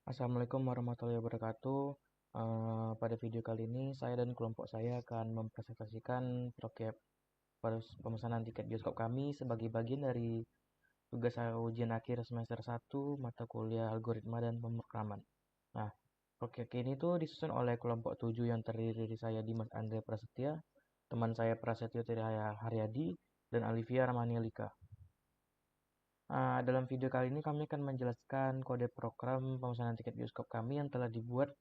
Assalamualaikum warahmatullahi wabarakatuh. Pada video kali ini saya dan kelompok saya akan mempresentasikan proyek pemesanan tiket bioskop kami sebagai bagian dari tugas ujian akhir semester 1 mata kuliah algoritma dan pemrograman. Nah, proyek ini tuh disusun oleh kelompok 7 yang terdiri dari saya Dimas Andre Prasetya, teman saya Prasetyo Tiraya Haryadi, dan Alivia Ramanielika. Dalam video kali ini kami akan menjelaskan kode program pemesanan tiket bioskop kami yang telah dibuat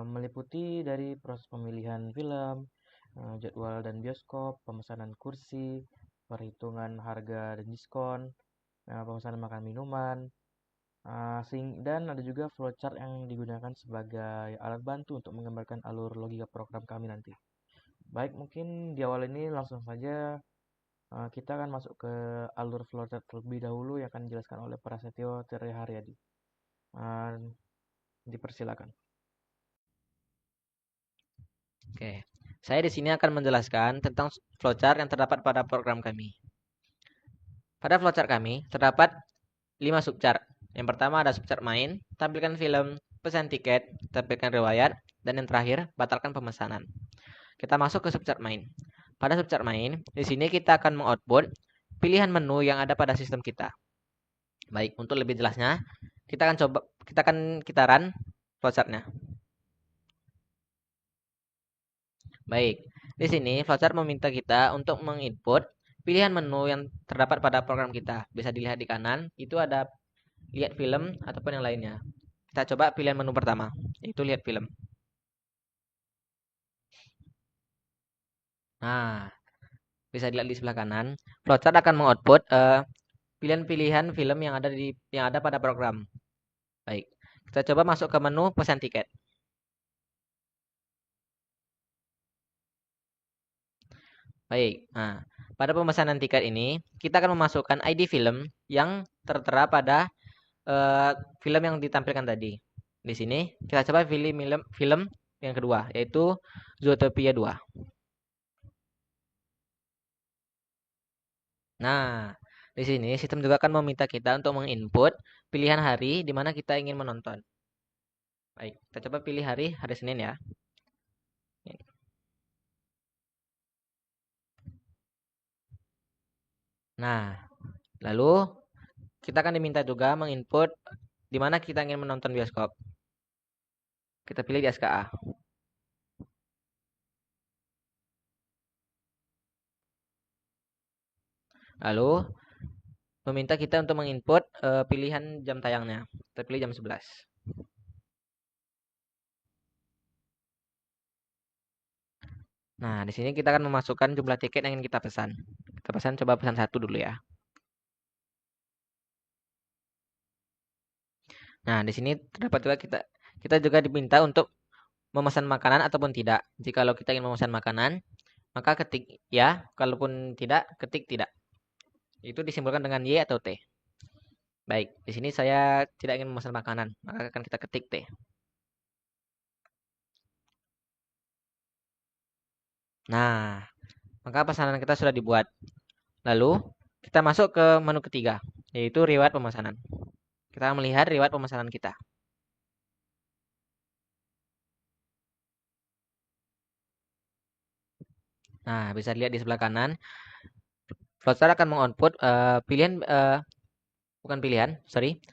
meliputi dari proses pemilihan film, jadwal dan bioskop, pemesanan kursi, perhitungan harga dan diskon, pemesanan makan minuman, dan ada juga flowchart yang digunakan sebagai alat bantu untuk menggambarkan alur logika program kami nanti. Baik, mungkin di awal ini langsung saja kita akan masuk ke alur flowchart terlebih dahulu yang akan dijelaskan oleh Prasetyo Tiraya Haryadi. Dipersilakan. Oke, saya di sini akan menjelaskan tentang flowchart yang terdapat pada program kami. Pada flowchart kami terdapat 5 subchart. Yang pertama ada subchart main, tampilkan film, pesan tiket, tampilkan riwayat, dan yang terakhir batalkan pemesanan. Kita masuk ke subchart main. Pada subchart main, di sini kita akan mengoutput pilihan menu yang ada pada sistem kita. Baik, untuk lebih jelasnya, kita akan run flowchartnya. Baik, di sini flowchart meminta kita untuk menginput pilihan menu yang terdapat pada program kita. Bisa dilihat di kanan, itu ada lihat film ataupun yang lainnya. Kita coba pilihan menu pertama, yaitu lihat film. Nah, bisa dilihat di sebelah kanan, flowchart akan mengoutput pilihan-pilihan film yang ada pada program. Baik, kita coba masuk ke menu pesan tiket. Baik, nah pada pemesanan tiket ini kita akan memasukkan ID film yang tertera pada film yang ditampilkan tadi. Di sini kita coba pilih film yang kedua, yaitu Zootopia 2. Nah, di sini sistem juga akan meminta kita untuk menginput pilihan hari di mana kita ingin menonton. Baik, kita coba pilih hari Senin ya. Nah, lalu kita akan diminta juga menginput di mana kita ingin menonton bioskop. Kita pilih di SKA. Lalu meminta kita untuk menginput pilihan jam tayangnya. Kita pilih jam 11. Nah, di sini kita akan memasukkan jumlah tiket yang ingin kita pesan. Kita coba pesan 1 dulu ya. Nah, di sini terdapat juga kita juga diminta untuk memesan makanan ataupun tidak. Jikalau kita ingin memesan makanan, maka ketik ya, kalaupun tidak, ketik tidak. Itu disimbolkan dengan Y atau T. Baik, di sini saya tidak ingin memesan makanan, maka akan kita ketik T. Nah, maka pesanan kita sudah dibuat. Lalu, kita masuk ke menu ketiga, yaitu riwayat pemesanan. Kita akan melihat riwayat pemesanan kita. Nah, bisa dilihat di sebelah kanan, Flowchart akan mengoutput bukan pilihan, sorry,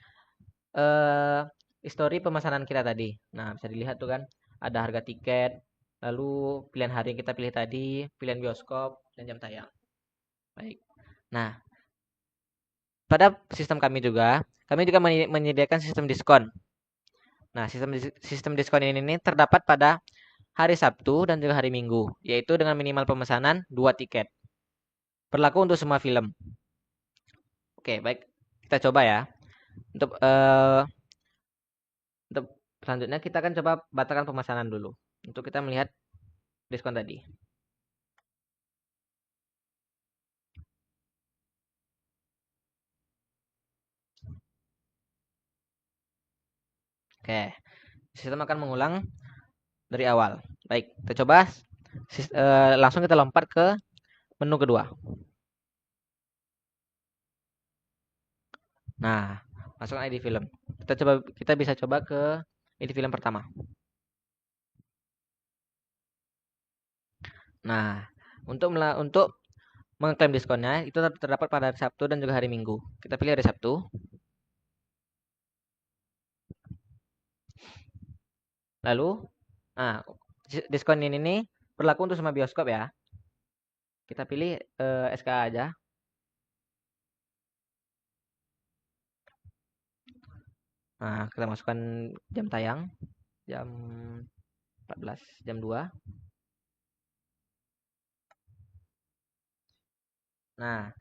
histori pemesanan kita tadi. Nah, bisa dilihat tuh kan, ada harga tiket, lalu pilihan hari yang kita pilih tadi, pilihan bioskop, dan jam tayang. Baik. Nah, pada sistem kami juga menyediakan sistem diskon. Nah, sistem diskon ini terdapat pada hari Sabtu dan juga hari Minggu, yaitu dengan minimal pemesanan 2 tiket. Berlaku untuk semua film. Oke, baik. Kita coba ya. Untuk selanjutnya kita akan coba batalkan pemesanan dulu. Untuk kita melihat diskon tadi. Oke, sistem akan mengulang dari awal. Baik, kita coba langsung kita lompat ke menu kedua. Nah, Masukkan ID film. Kita bisa coba ke ID film pertama. Nah, untuk mengklaim diskonnya itu terdapat pada hari Sabtu dan juga hari Minggu. Kita pilih hari Sabtu. Lalu, nah, diskon ini berlaku untuk semua bioskop ya. Kita pilih SKA aja. Nah, kita masukkan jam tayang. Jam 14, jam 2. Nah,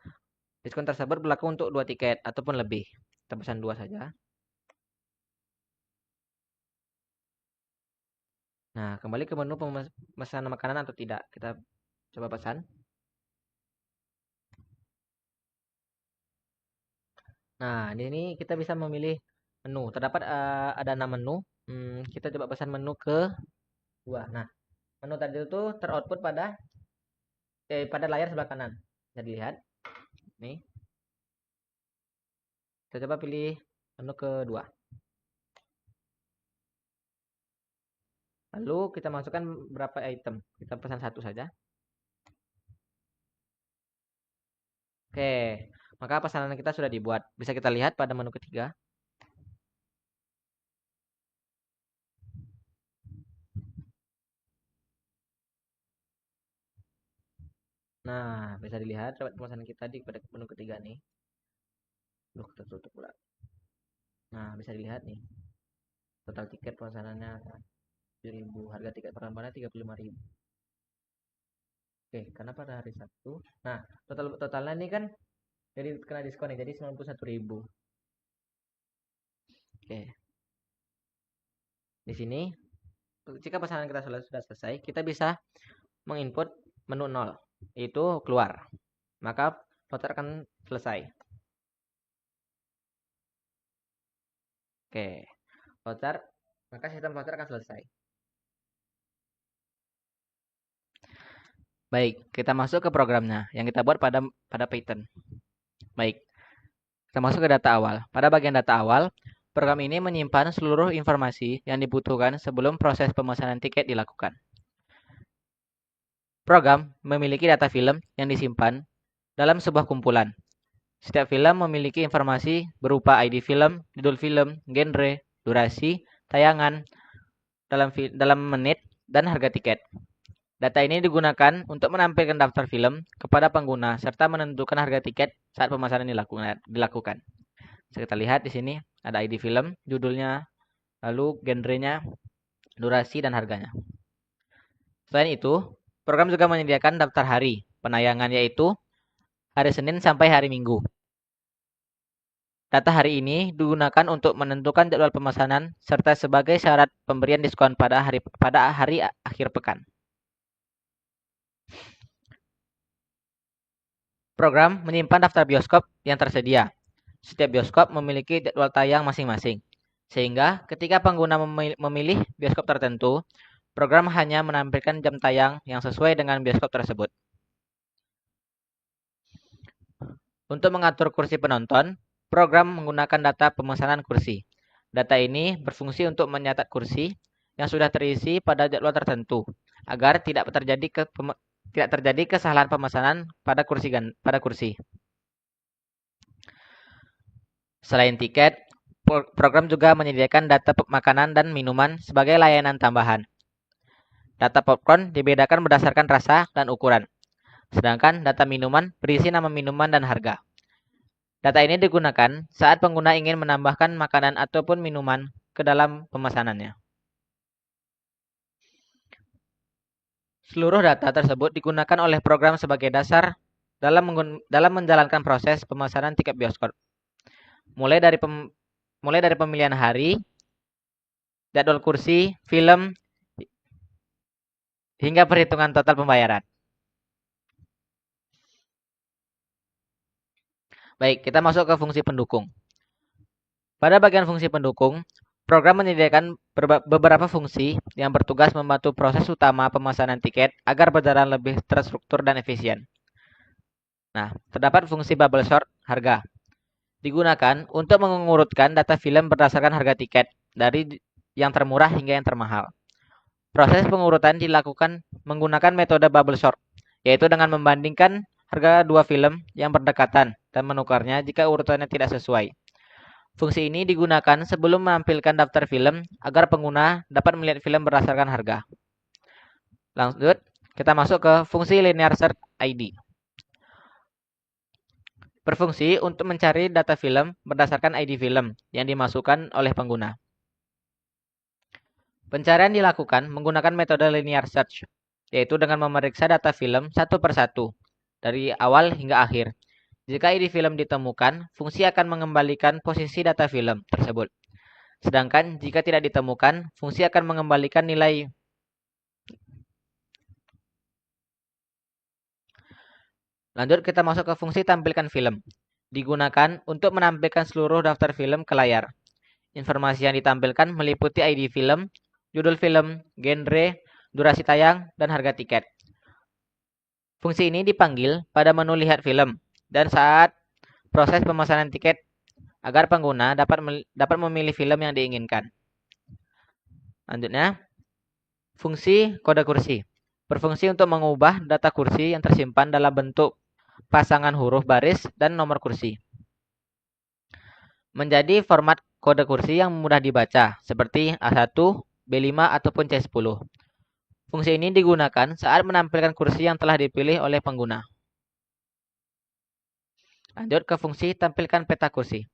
diskon tersebut berlaku untuk 2 tiket ataupun lebih. Kita pesan 2 saja. Nah, kembali ke menu pemesanan makanan atau tidak. Kita coba pesan. Nah, di sini kita bisa memilih menu. Terdapat ada 6 menu. Kita coba pesan menu ke 2. Nah, menu tadi itu teroutput pada layar sebelah kanan. Bisa dilihat. Nih. Kita coba pilih menu kedua. Lalu kita masukkan berapa item. Kita pesan 1 saja. Oke, maka pesanan kita sudah dibuat. Bisa kita lihat pada menu ketiga. Nah, bisa dilihat pemesanan kita di pada menu ketiga nih. Duh, tertutup pula. Nah, bisa dilihat nih. Total tiket pemesanannya 7.000, harga tiket penerbangan 35.000. Oke, karena pada hari Sabtu. Nah, totalnya ini kan jadi kena diskon nih, jadi 91.000. Oke. Di sini jika pesanan kita sudah selesai, kita bisa menginput menu 0, yaitu keluar. Maka voucher akan selesai. Oke. Maka sistem voucher akan selesai. Baik, kita masuk ke programnya yang kita buat pada Python. Baik, kita masuk ke data awal. Pada bagian data awal, program ini menyimpan seluruh informasi yang dibutuhkan sebelum proses pemesanan tiket dilakukan. Program memiliki data film yang disimpan dalam sebuah kumpulan. Setiap film memiliki informasi berupa ID film, judul film, genre, durasi, tayangan, dalam menit, dan harga tiket. Data ini digunakan untuk menampilkan daftar film kepada pengguna serta menentukan harga tiket saat pemesanan dilakukan. Bisa kita lihat di sini ada ID film, judulnya, lalu genrenya, durasi, dan harganya. Selain itu, program juga menyediakan daftar hari penayangan, yaitu hari Senin sampai hari Minggu. Data hari ini digunakan untuk menentukan jadwal pemesanan serta sebagai syarat pemberian diskon pada hari akhir pekan. Program menyimpan daftar bioskop yang tersedia. Setiap bioskop memiliki jadwal tayang masing-masing. Sehingga ketika pengguna memilih bioskop tertentu, program hanya menampilkan jam tayang yang sesuai dengan bioskop tersebut. Untuk mengatur kursi penonton, program menggunakan data pemesanan kursi. Data ini berfungsi untuk mencatat kursi yang sudah terisi pada jadwal tertentu, agar tidak terjadi kesalahan pemesanan pada kursi. Selain tiket, program juga menyediakan data makanan dan minuman sebagai layanan tambahan. Data popcorn dibedakan berdasarkan rasa dan ukuran, sedangkan data minuman berisi nama minuman dan harga. Data ini digunakan saat pengguna ingin menambahkan makanan ataupun minuman ke dalam pemesanannya. Seluruh data tersebut digunakan oleh program sebagai dasar dalam menjalankan proses pemesanan tiket bioskop. Mulai dari pemilihan hari, jadwal kursi, film, hingga perhitungan total pembayaran. Baik, kita masuk ke fungsi pendukung. Pada bagian fungsi pendukung, program menyediakan beberapa fungsi yang bertugas membantu proses utama pemesanan tiket agar berjalan lebih terstruktur dan efisien. Nah, terdapat fungsi bubble sort harga. digunakan untuk mengurutkan data film berdasarkan harga tiket dari yang termurah hingga yang termahal. Proses pengurutan dilakukan menggunakan metode bubble sort, yaitu dengan membandingkan harga dua film yang berdekatan dan menukarnya jika urutannya tidak sesuai. Fungsi ini digunakan sebelum menampilkan daftar film agar pengguna dapat melihat film berdasarkan harga. Lanjut, kita masuk ke fungsi linear search ID. Berfungsi untuk mencari data film berdasarkan ID film yang dimasukkan oleh pengguna. Pencarian dilakukan menggunakan metode linear search, yaitu dengan memeriksa data film satu persatu, dari awal hingga akhir. Jika ID film ditemukan, fungsi akan mengembalikan posisi data film tersebut. Sedangkan jika tidak ditemukan, fungsi akan mengembalikan nilai. Lanjut, kita masuk ke fungsi tampilkan film. Digunakan untuk menampilkan seluruh daftar film ke layar. Informasi yang ditampilkan meliputi ID film, judul film, genre, durasi tayang, dan harga tiket. Fungsi ini dipanggil pada menu lihat film dan saat proses pemesanan tiket agar pengguna dapat memilih film yang diinginkan. Lanjutnya, fungsi kode kursi. Berfungsi untuk mengubah data kursi yang tersimpan dalam bentuk pasangan huruf baris dan nomor kursi menjadi format kode kursi yang mudah dibaca seperti A1, B5 ataupun C10. Fungsi ini digunakan saat menampilkan kursi yang telah dipilih oleh pengguna. Lanjut ke fungsi tampilkan peta kursi.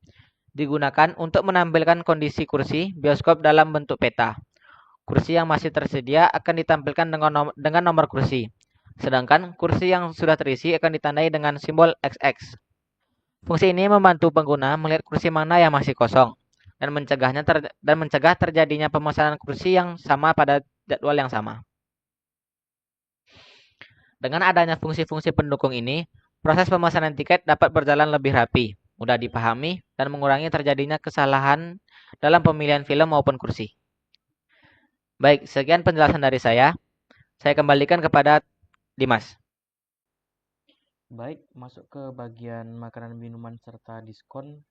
Digunakan untuk menampilkan kondisi kursi bioskop dalam bentuk peta. Kursi yang masih tersedia akan ditampilkan dengan nomor kursi. Sedangkan kursi yang sudah terisi akan ditandai dengan simbol XX. Fungsi ini membantu pengguna melihat kursi mana yang masih kosong dan mencegah terjadinya pemesanan kursi yang sama pada jadwal yang sama. Dengan adanya fungsi-fungsi pendukung ini, proses pemesanan tiket dapat berjalan lebih rapi, mudah dipahami, dan mengurangi terjadinya kesalahan dalam pemilihan film maupun kursi. Baik, sekian penjelasan dari saya. Saya kembalikan kepada Dimas. Baik, masuk ke bagian makanan minuman serta diskon.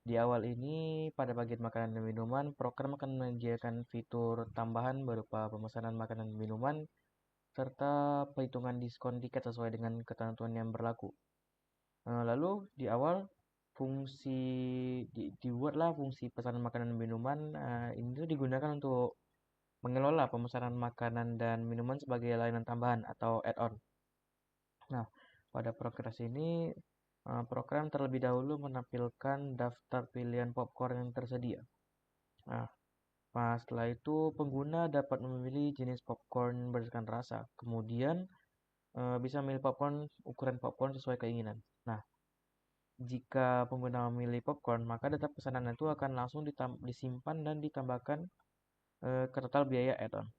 Di awal ini, pada bagian makanan dan minuman, program akan menyediakan fitur tambahan berupa pemesanan makanan dan minuman serta perhitungan diskon tiket sesuai dengan ketentuan yang berlaku. Lalu di awal dibuatlah fungsi pesanan makanan dan minuman. Ini tuh digunakan untuk mengelola pemesanan makanan dan minuman sebagai layanan tambahan atau add-on. Nah, pada progres ini program terlebih dahulu menampilkan daftar pilihan popcorn yang tersedia. Nah, setelah itu pengguna dapat memilih jenis popcorn berdasarkan rasa. Kemudian bisa memilih ukuran popcorn sesuai keinginan. Nah, jika pengguna memilih popcorn, maka data pesanan itu akan langsung disimpan dan ditambahkan ke total biaya add-on.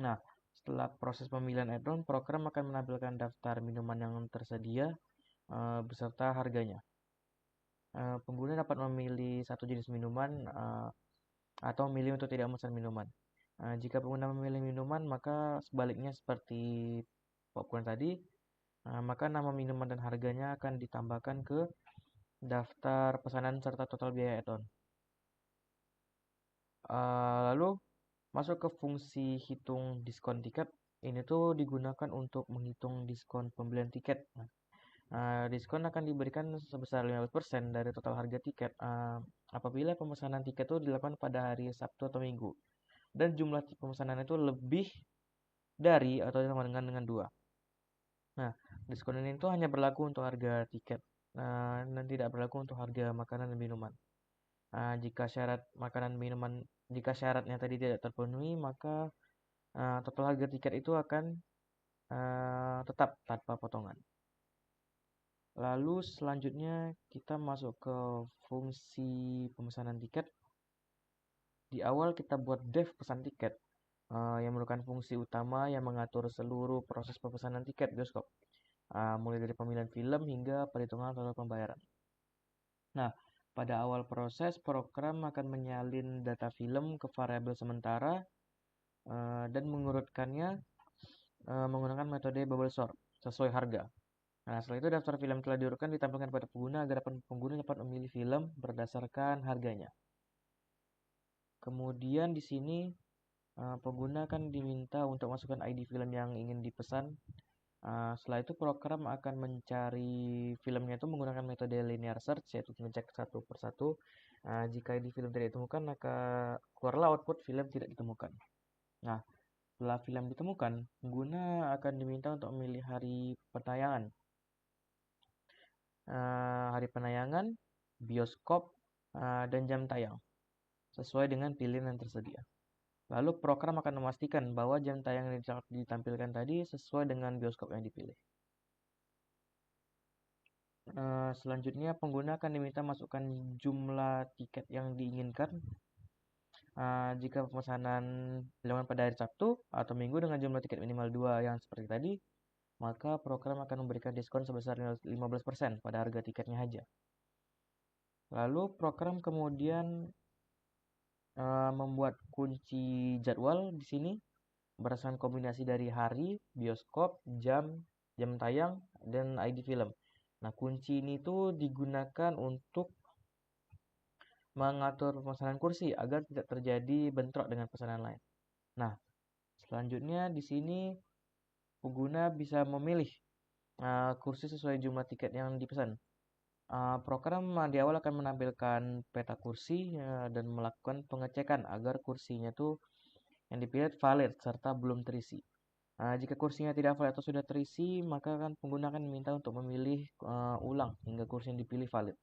Nah, setelah proses pemilihan add-on, program akan menampilkan daftar minuman yang tersedia beserta harganya. Pengguna dapat memilih satu jenis minuman atau memilih untuk tidak memesan minuman. Jika pengguna memilih minuman, maka sebaliknya seperti popcorn tadi, maka nama minuman dan harganya akan ditambahkan ke daftar pesanan serta total biaya add-on. Lalu masuk ke fungsi hitung diskon tiket. Ini tuh digunakan untuk menghitung diskon pembelian tiket. Diskon akan diberikan sebesar 15% dari total harga tiket apabila pemesanan tiket itu dilakukan pada hari Sabtu atau Minggu. Dan jumlah pemesanan itu lebih dari atau sama dengan 2. Nah, diskon ini itu hanya berlaku untuk harga tiket dan tidak berlaku untuk harga makanan dan minuman. Jika syaratnya tadi tidak terpenuhi, maka total harga tiket itu akan tetap tanpa potongan. Lalu selanjutnya kita masuk ke fungsi pemesanan tiket. Di awal kita buat dev pesan tiket yang merupakan fungsi utama yang mengatur seluruh proses pemesanan tiket bioskop, mulai dari pemilihan film hingga perhitungan total pembayaran. Nah, pada awal proses program akan menyalin data film ke variabel sementara dan mengurutkannya menggunakan metode bubble sort sesuai harga. Nah, setelah itu daftar film telah diurutkan ditampilkan pada pengguna agar pengguna dapat memilih film berdasarkan harganya. Kemudian di sini pengguna akan diminta untuk masukkan ID film yang ingin dipesan. Setelah itu program akan mencari filmnya itu menggunakan metode linear search, yaitu mengecek satu persatu. Jika ID film tidak ditemukan, maka keluarlah output film tidak ditemukan. Nah, setelah film ditemukan, pengguna akan diminta untuk memilih hari penayangan. Hari penayangan, bioskop, dan jam tayang, sesuai dengan pilihan yang tersedia. Lalu program akan memastikan bahwa jam tayang yang ditampilkan tadi sesuai dengan bioskop yang dipilih. Selanjutnya pengguna akan diminta masukkan jumlah tiket yang diinginkan. Jika pemesanan dilakukan pada hari Sabtu atau Minggu dengan jumlah tiket minimal 2 yang seperti tadi, maka program akan memberikan diskon sebesar 15% pada harga tiketnya saja. Lalu program kemudian membuat kunci jadwal di sini berdasarkan kombinasi dari hari, bioskop, jam tayang, dan ID film. Nah, kunci ini tuh digunakan untuk mengatur pemesanan kursi agar tidak terjadi bentrok dengan pesanan lain. Nah, selanjutnya di sini pengguna bisa memilih kursi sesuai jumlah tiket yang dipesan. Program di awal akan menampilkan peta kursi dan melakukan pengecekan agar kursinya tuh yang dipilih valid serta belum terisi. Jika kursinya tidak valid atau sudah terisi, maka kan pengguna akan diminta untuk memilih ulang hingga kursi yang dipilih valid.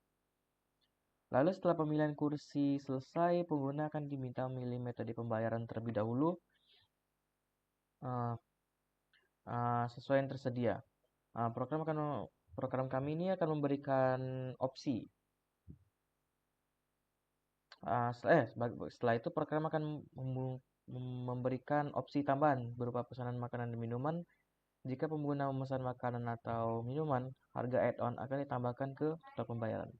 Lalu setelah pemilihan kursi selesai, pengguna akan diminta memilih metode pembayaran terlebih dahulu sesuai yang tersedia. Program kami ini akan memberikan opsi. Setelah itu program akan memberikan opsi tambahan berupa pesanan makanan dan minuman. Jika pengguna memesan makanan atau minuman, harga add-on akan ditambahkan ke total pembayaran.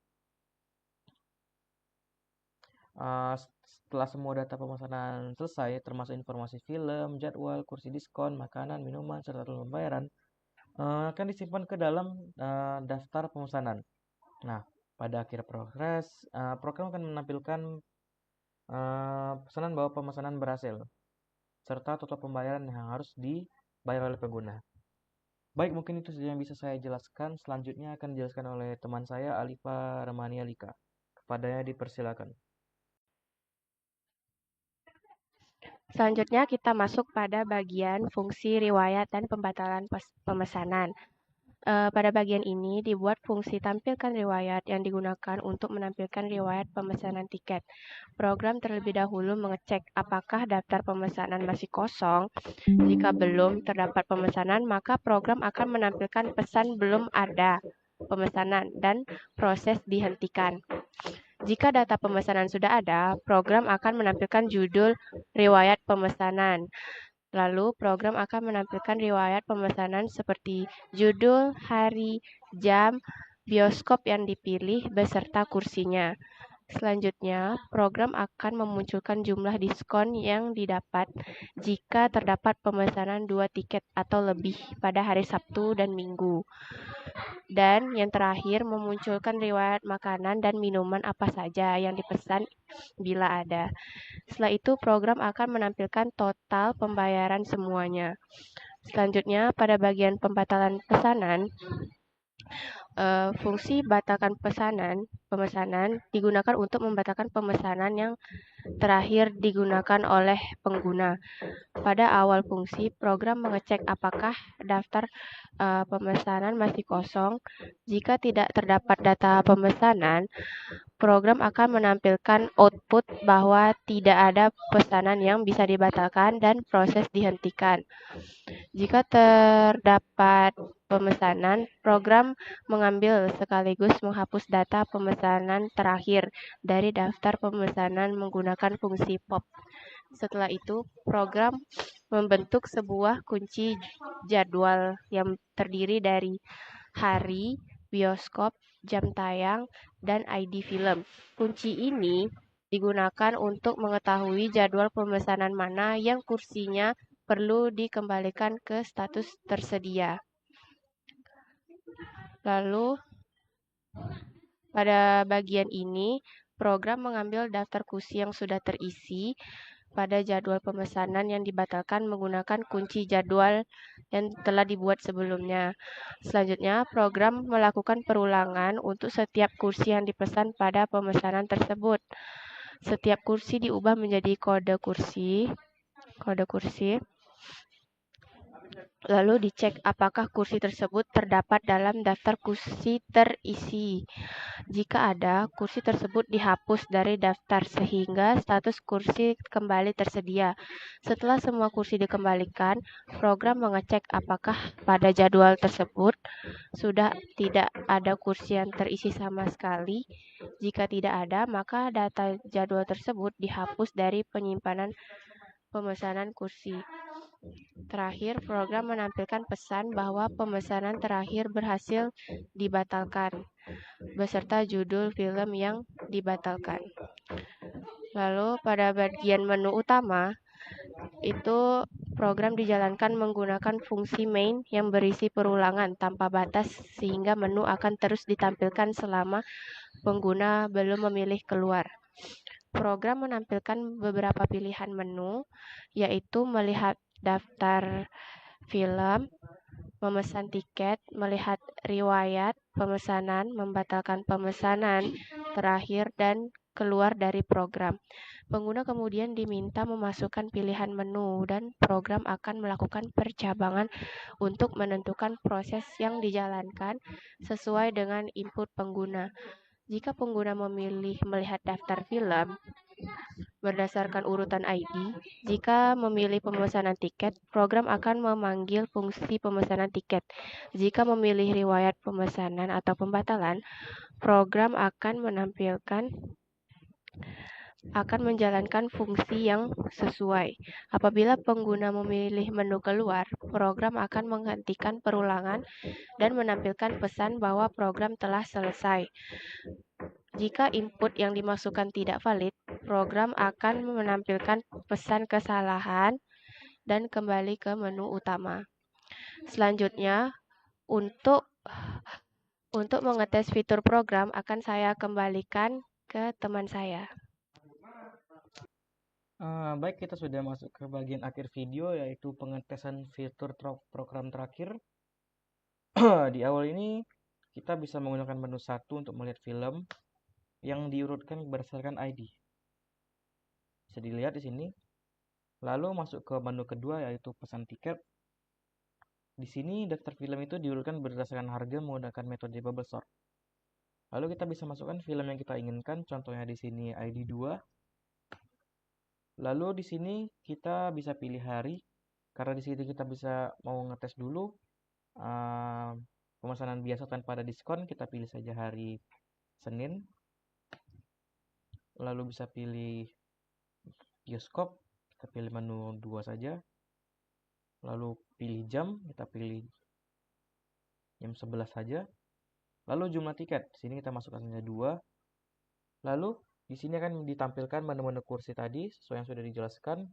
Setelah semua data pemesanan selesai, termasuk informasi film, jadwal, kursi diskon, makanan, minuman, serta total pembayaran, akan disimpan ke dalam daftar pemesanan. Nah, pada akhir program akan menampilkan pesanan bahwa pemesanan berhasil, serta total pembayaran yang harus dibayar oleh pengguna. Baik, mungkin itu saja yang bisa saya jelaskan. Selanjutnya akan dijelaskan oleh teman saya, Alifa Ramania Lika. Kepadanya dipersilakan. Selanjutnya kita masuk pada bagian fungsi riwayat dan pembatalan pemesanan. Pada bagian ini dibuat fungsi tampilkan riwayat yang digunakan untuk menampilkan riwayat pemesanan tiket. Program terlebih dahulu mengecek apakah daftar pemesanan masih kosong. Jika belum terdapat pemesanan, maka program akan menampilkan pesan belum ada pemesanan dan proses dihentikan. Jika data pemesanan sudah ada, program akan menampilkan judul riwayat pemesanan. Lalu program akan menampilkan riwayat pemesanan seperti judul, hari, jam, bioskop yang dipilih beserta kursinya. Selanjutnya, program akan memunculkan jumlah diskon yang didapat jika terdapat pemesanan 2 tiket atau lebih pada hari Sabtu dan Minggu. Dan yang terakhir, memunculkan riwayat makanan dan minuman apa saja yang dipesan bila ada. Setelah itu, program akan menampilkan total pembayaran semuanya. Selanjutnya, pada bagian pembatalan pesanan, fungsi batalkan pemesanan digunakan untuk membatalkan pemesanan yang terakhir digunakan oleh pengguna. Pada awal fungsi, program mengecek apakah daftar pemesanan masih kosong. Jika tidak terdapat data pemesanan, program akan menampilkan output bahwa tidak ada pesanan yang bisa dibatalkan dan proses dihentikan. Jika terdapat pemesanan, program mengambil sekaligus menghapus data pemesanan terakhir dari daftar pemesanan menggunakan fungsi pop. Setelah itu, program membentuk sebuah kunci jadwal yang terdiri dari hari, bioskop, jam tayang, dan ID film. Kunci ini digunakan untuk mengetahui jadwal pemesanan mana yang kursinya perlu dikembalikan ke status tersedia. Lalu pada bagian ini, program mengambil daftar kursi yang sudah terisi pada jadwal pemesanan yang dibatalkan menggunakan kunci jadwal yang telah dibuat sebelumnya. Selanjutnya, program melakukan perulangan untuk setiap kursi yang dipesan pada pemesanan tersebut. Setiap kursi diubah menjadi kode kursi. Lalu dicek apakah kursi tersebut terdapat dalam daftar kursi terisi. Jika ada, kursi tersebut dihapus dari daftar sehingga status kursi kembali tersedia. Setelah semua kursi dikembalikan, program mengecek apakah pada jadwal tersebut sudah tidak ada kursi yang terisi sama sekali. Jika tidak ada, maka data jadwal tersebut dihapus dari penyimpanan pemesanan kursi. Terakhir, program menampilkan pesan bahwa pemesanan terakhir berhasil dibatalkan, beserta judul film yang dibatalkan. Lalu pada bagian menu utama, itu program dijalankan menggunakan fungsi main yang berisi perulangan tanpa batas sehingga menu akan terus ditampilkan selama pengguna belum memilih keluar. Program menampilkan beberapa pilihan menu, yaitu melihat daftar film, memesan tiket, melihat riwayat pemesanan, membatalkan pemesanan terakhir, dan keluar dari program. Pengguna kemudian diminta memasukkan pilihan menu dan program akan melakukan percabangan untuk menentukan proses yang dijalankan sesuai dengan input pengguna. Jika pengguna memilih melihat daftar film berdasarkan urutan ID, jika memilih pemesanan tiket, program akan memanggil fungsi pemesanan tiket. Jika memilih riwayat pemesanan atau pembatalan, program akan menjalankan fungsi yang sesuai. Apabila pengguna memilih menu keluar, program akan menghentikan perulangan dan menampilkan pesan bahwa program telah selesai. Jika input yang dimasukkan tidak valid, program akan menampilkan pesan kesalahan dan kembali ke menu utama. Selanjutnya, untuk mengetes fitur program akan saya kembalikan ke teman saya. Baik, kita sudah masuk ke bagian akhir video, yaitu pengetesan fitur program terakhir. Di awal ini, kita bisa menggunakan menu 1 untuk melihat film yang diurutkan berdasarkan ID. Bisa dilihat di sini. Lalu masuk ke menu kedua, yaitu pesan tiket. Di sini daftar film itu diurutkan berdasarkan harga menggunakan metode bubble sort. Lalu kita bisa masukkan film yang kita inginkan, contohnya di sini ID 2. Lalu di sini kita bisa pilih hari, karena di sini kita bisa mau ngetes dulu pemesanan biasa tanpa ada diskon, kita pilih saja hari Senin. Lalu bisa pilih bioskop, kita pilih menu 2 saja. Lalu pilih jam, kita pilih jam 11 saja. Lalu jumlah tiket, di sini kita masukkan saja 2. Lalu di sini akan ditampilkan menu-menu kursi tadi sesuai yang sudah dijelaskan.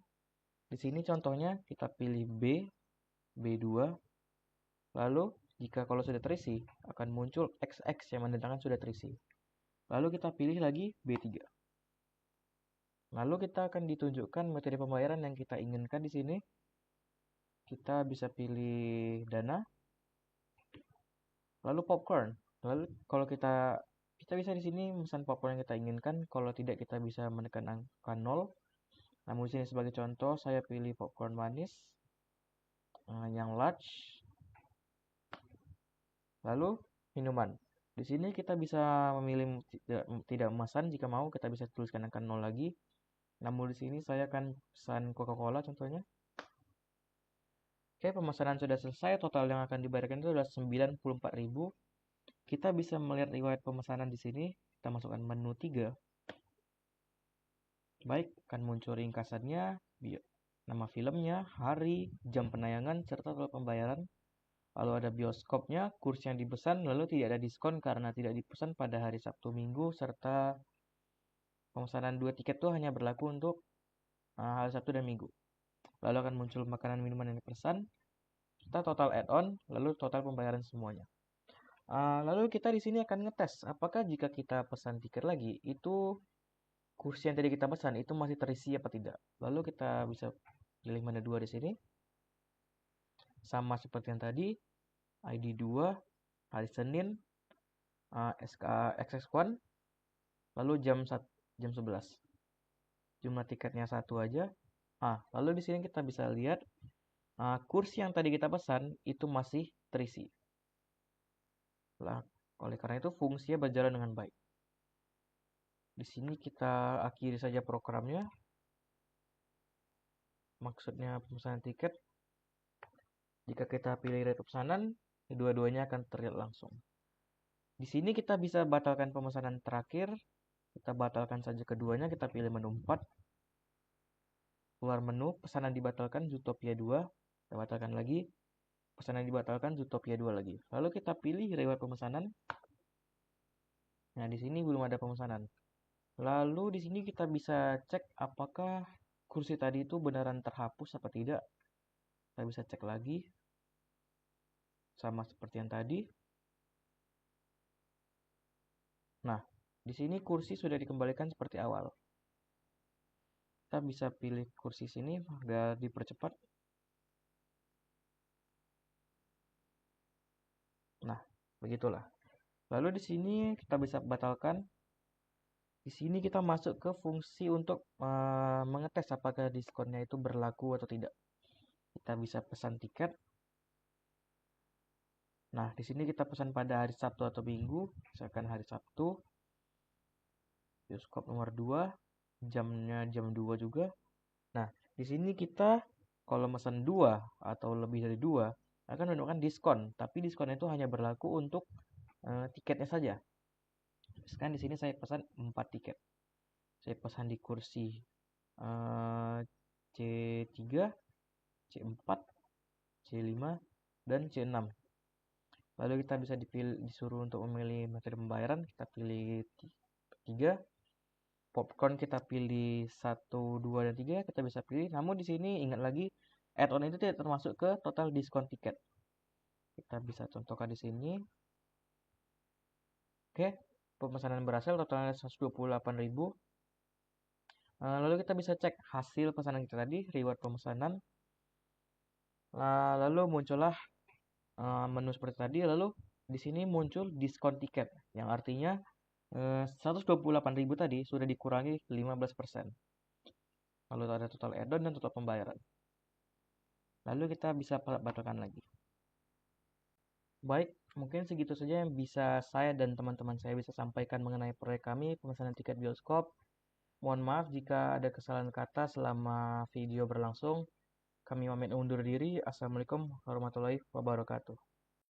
Di sini contohnya kita pilih B, B2. Lalu jika kalau sudah terisi akan muncul XX yang menandakan sudah terisi. Lalu kita pilih lagi B3. Lalu kita akan ditunjukkan metode pembayaran yang kita inginkan di sini. Kita bisa pilih dana. Lalu popcorn. Lalu kalau kita bisa di sini memesan popcorn yang kita inginkan. Kalau tidak, kita bisa menekan angka 0. Namun di sini sebagai contoh saya pilih popcorn manis yang large. Lalu minuman. Di sini kita bisa memilih tidak memesan, jika mau kita bisa tuliskan angka 0 lagi. Namun di sini saya akan pesan Coca-Cola contohnya. Oke, pemesanan sudah selesai. Total yang akan dibayarkan itu adalah 94.000. Kita bisa melihat riwayat pemesanan di sini. Kita masukkan menu 3. Baik, akan muncul ringkasannya, nama filmnya, hari, jam penayangan, serta total pembayaran. Lalu ada bioskopnya, kursi yang dipesan, lalu tidak ada diskon karena tidak dipesan pada hari Sabtu Minggu, serta pemesanan 2 tiket itu hanya berlaku untuk hari Sabtu dan Minggu. Lalu akan muncul makanan minuman yang dipesan, serta total add-on, lalu total pembayaran semuanya. Lalu kita di sini akan ngetes apakah jika kita pesan tiket lagi itu kursi yang tadi kita pesan itu masih terisi apa tidak. Lalu kita bisa pilih menu 2 di sini. Sama seperti yang tadi, ID 2, hari Senin, XX1, lalu jam 11. Jumlah tiketnya 1 aja. Lalu di sini kita bisa lihat kursi yang tadi kita pesan itu masih terisi. Oleh karena itu fungsinya berjalan dengan baik. Di sini kita akhiri saja programnya. Maksudnya pemesanan tiket. Jika kita pilih rate pesanan, kedua-duanya akan terlihat langsung. Di sini kita bisa batalkan pemesanan terakhir. Kita batalkan saja keduanya, kita pilih menu 4. Keluar menu, pesanan dibatalkan, Zootopia 2. Kita batalkan lagi. Pesanan dibatalkan, Zootopia 2 lagi. Lalu kita pilih riwayat pemesanan. Nah, di sini belum ada pemesanan. Lalu di sini kita bisa cek apakah kursi tadi itu beneran terhapus apa tidak. Kita bisa cek lagi. Sama seperti yang tadi. Nah, di sini kursi sudah dikembalikan seperti awal. Kita bisa pilih kursi sini agar dipercepat. Nah, begitulah. Lalu di sini kita bisa batalkan. Di sini kita masuk ke fungsi untuk mengetes apakah diskonnya itu berlaku atau tidak. Kita bisa pesan tiket. Nah, di sini kita pesan pada hari Sabtu atau Minggu. Misalkan hari Sabtu. Bioskop nomor 2. Jamnya jam 2 juga. Nah, di sini kita kalau pesan 2 atau lebih dari 2 akan menunjukkan diskon. Tapi diskon itu hanya berlaku untuk tiketnya saja. Misalkan di sini saya pesan 4 tiket. Saya pesan di kursi C3, C4, C5, dan C6. Lalu kita bisa disuruh untuk memilih metode pembayaran. Kita pilih 3. Popcorn kita pilih 1, 2, dan 3. Kita bisa pilih. Namun di sini ingat lagi, add-on itu tidak termasuk ke total diskon tiket. Kita bisa contohkan di sini. Oke, pemesanan berhasil, totalnya 128.000. Lalu kita bisa cek hasil pesanan kita tadi, reward pemesanan. Lalu muncullah menu seperti tadi. Lalu di sini muncul diskon tiket, yang artinya 128.000 tadi sudah dikurangi 15%. Lalu ada total add-on dan total pembayaran. Lalu kita bisa batalkan lagi. Baik, mungkin segitu saja yang bisa saya dan teman-teman saya bisa sampaikan mengenai proyek kami pemesanan tiket bioskop. Mohon maaf jika ada kesalahan kata selama video berlangsung. Kami pamit undur diri. Assalamualaikum warahmatullahi wabarakatuh.